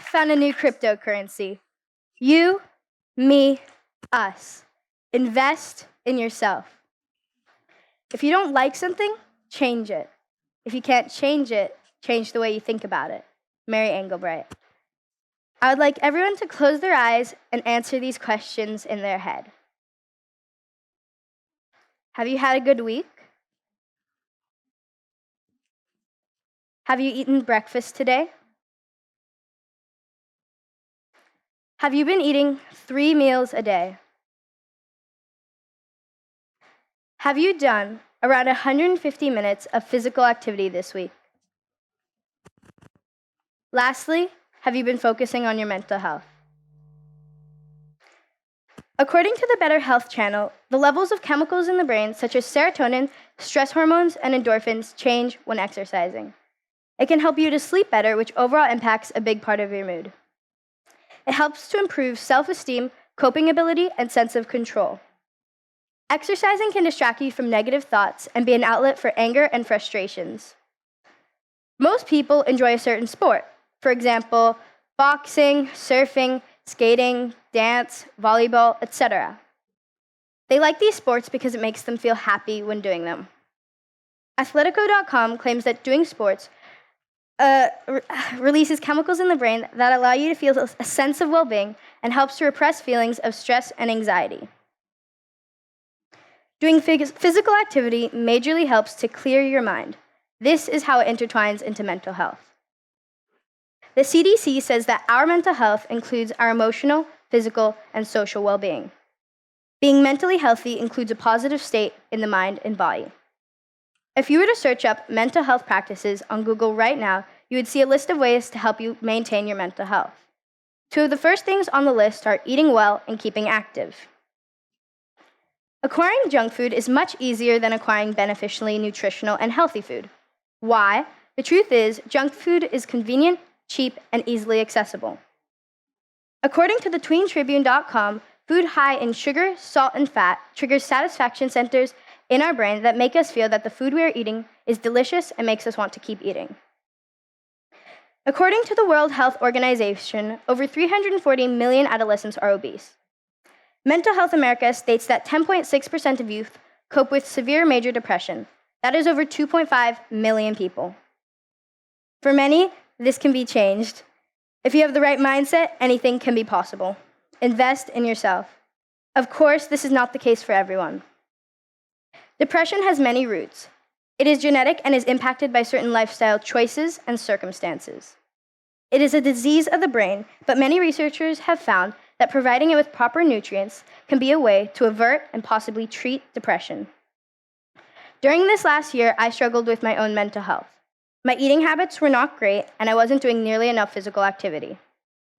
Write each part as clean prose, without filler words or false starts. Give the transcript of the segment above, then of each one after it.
found a new cryptocurrency. You, me, us. Invest in yourself. If you don't like something, change it. If you can't change it, change the way you think about it. Mary Engelbright. I would like everyone to close their eyes and answer these questions in their head. Have you had a good week? Have you eaten breakfast today? Have you been eating 3 meals a day? Have you done around 150 minutes of physical activity this week? Lastly, have you been focusing on your mental health? According to the Better Health Channel, the levels of chemicals in the brain, such as serotonin, stress hormones, and endorphins, change when exercising. It can help you to sleep better, which overall impacts a big part of your mood. It helps to improve self-esteem, coping ability, and sense of control. Exercising can distract you from negative thoughts and be an outlet for anger and frustrations. Most people enjoy a certain sport. For example, boxing, surfing, skating, dance, volleyball, etc. They like these sports because it makes them feel happy when doing them. Athletico.com claims that doing sports releases chemicals in the brain that allow you to feel a sense of well-being and helps to repress feelings of stress and anxiety. Doing physical activity majorly helps to clear your mind. This is how it intertwines into mental health. The CDC says that our mental health includes our emotional, physical, and social well-being. Being mentally healthy includes a positive state in the mind and body. If you were to search up mental health practices on Google right now, you would see a list of ways to help you maintain your mental health. 2 of the first things on the list are eating well and keeping active. Acquiring junk food is much easier than acquiring beneficially nutritional and healthy food. Why? The truth is, junk food is convenient, cheap, and easily accessible. According to the tweentribune.com, food high in sugar, salt, and fat triggers satisfaction centers in our brain that make us feel that the food we are eating is delicious and makes us want to keep eating. According to the World Health Organization, over 340 million adolescents are obese. Mental Health America states that 10.6% of youth cope with severe major depression. That is over 2.5 million people. For many, this can be changed. If you have the right mindset, anything can be possible. Invest in yourself. Of course, this is not the case for everyone. Depression has many roots. It is genetic and is impacted by certain lifestyle choices and circumstances. It is a disease of the brain, but many researchers have found that providing it with proper nutrients can be a way to avert and possibly treat depression. During this last year, I struggled with my own mental health. My eating habits were not great, and I wasn't doing nearly enough physical activity.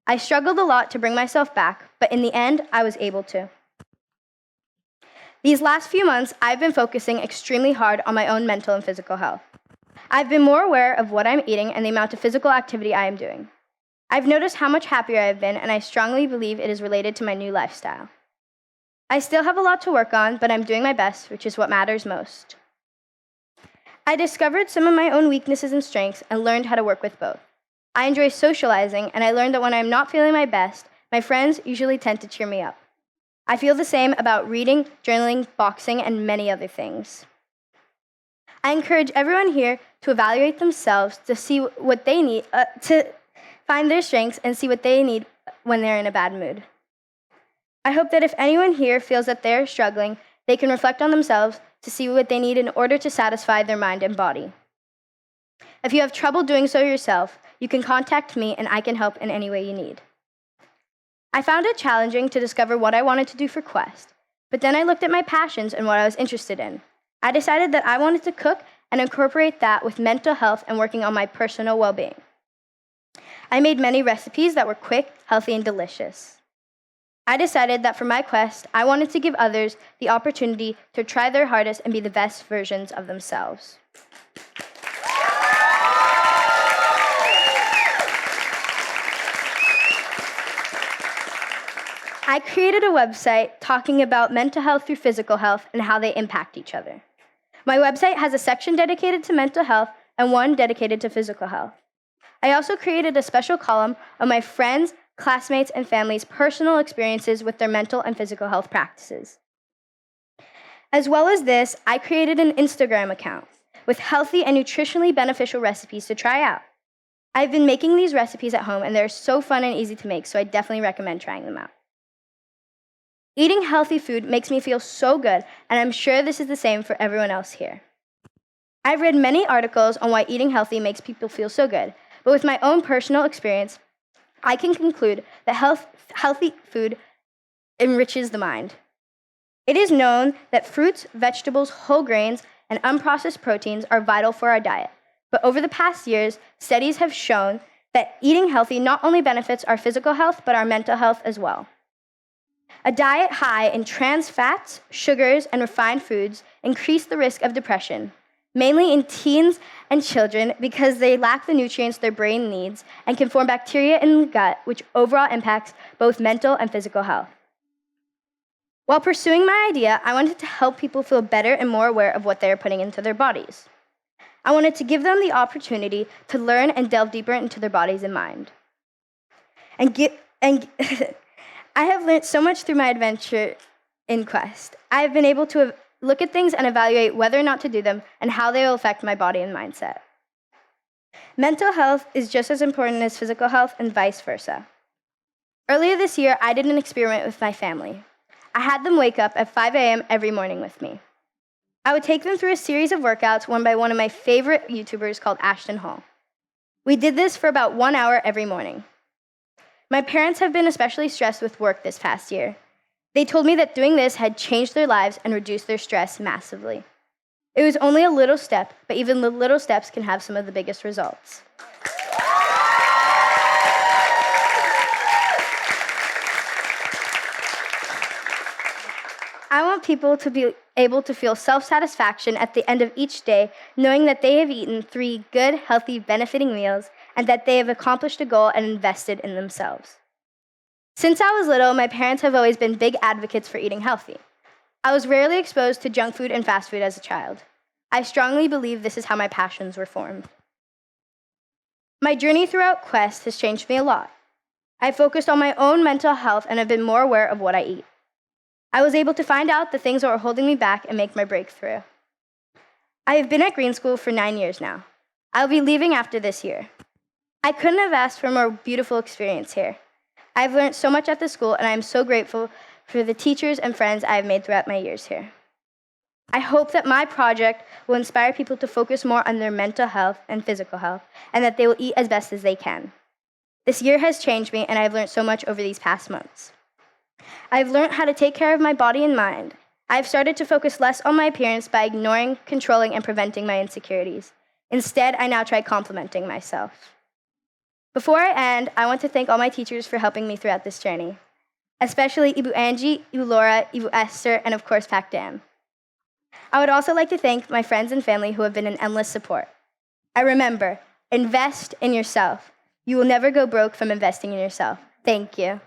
I struggled a lot to bring myself back, but in the end, I was able to. These last few months, I've been focusing extremely hard on my own mental and physical health. I've been more aware of what I'm eating and the amount of physical activity I am doing. I've noticed how much happier I've been, and I strongly believe it is related to my new lifestyle. I still have a lot to work on, but I'm doing my best, which is what matters most. I discovered some of my own weaknesses and strengths and learned how to work with both. I enjoy socializing, and I learned that when I'm not feeling my best, my friends usually tend to cheer me up. I feel the same about reading, journaling, boxing, and many other things. I encourage everyone here to evaluate themselves to see what they need, to find their strengths and see what they need when they're in a bad mood. I hope that if anyone here feels that they're struggling, they can reflect on themselves to see what they need in order to satisfy their mind and body. If you have trouble doing so yourself, you can contact me and I can help in any way you need. I found it challenging to discover what I wanted to do for Quest, but then I looked at my passions and what I was interested in. I decided that I wanted to cook and incorporate that with mental health and working on my personal well-being. I made many recipes that were quick, healthy, and delicious. I decided that for my quest, I wanted to give others the opportunity to try their hardest and be the best versions of themselves. I created a website talking about mental health through physical health and how they impact each other. My website has a section dedicated to mental health and one dedicated to physical health. I also created a special column of my friends, classmates, and family's personal experiences with their mental and physical health practices. As well as this, I created an Instagram account with healthy and nutritionally beneficial recipes to try out. I've been making these recipes at home, and they're so fun and easy to make, so I definitely recommend trying them out. Eating healthy food makes me feel so good, and I'm sure this is the same for everyone else here. I've read many articles on why eating healthy makes people feel so good, but with my own personal experience, I can conclude that healthy food enriches the mind. It is known that fruits, vegetables, whole grains, and unprocessed proteins are vital for our diet. But over the past years, studies have shown that eating healthy not only benefits our physical health, but our mental health as well. A diet high in trans fats, sugars, and refined foods increase the risk of depression, mainly in teens and children because they lack the nutrients their brain needs and can form bacteria in the gut, which overall impacts both mental and physical health. While pursuing my idea, I wanted to help people feel better and more aware of what they are putting into their bodies. I wanted to give them the opportunity to learn and delve deeper into their bodies and mind. I have learned so much through my adventure in Quest. I have been able to look at things and evaluate whether or not to do them and how they will affect my body and mindset. Mental health is just as important as physical health and vice versa. Earlier this year, I did an experiment with my family. I had them wake up at 5 a.m. every morning with me. I would take them through a series of workouts run by one of my favorite YouTubers called Ashton Hall. We did this for about 1 hour every morning. My parents have been especially stressed with work this past year. They told me that doing this had changed their lives and reduced their stress massively. It was only a little step, but even the little steps can have some of the biggest results. I want people to be able to feel self-satisfaction at the end of each day, knowing that they have eaten 3 good, healthy, benefiting meals, and that they have accomplished a goal and invested in themselves. Since I was little, my parents have always been big advocates for eating healthy. I was rarely exposed to junk food and fast food as a child. I strongly believe this is how my passions were formed. My journey throughout Quest has changed me a lot. I focused on my own mental health and have been more aware of what I eat. I was able to find out the things that were holding me back and make my breakthrough. I have been at Green School for 9 years now. I'll be leaving after this year. I couldn't have asked for a more beautiful experience here. I've learned so much at the school, and I am so grateful for the teachers and friends I have made throughout my years here. I hope that my project will inspire people to focus more on their mental health and physical health, and that they will eat as best as they can. This year has changed me, and I've learned so much over these past months. I've learned how to take care of my body and mind. I've started to focus less on my appearance by ignoring, controlling, and preventing my insecurities. Instead, I now try complimenting myself. Before I end, I want to thank all my teachers for helping me throughout this journey, especially Ibu Angie, Ibu Laura, Ibu Esther, and of course, Pak Dan. I would also like to thank my friends and family who have been an endless support. I remember, invest in yourself. You will never go broke from investing in yourself. Thank you.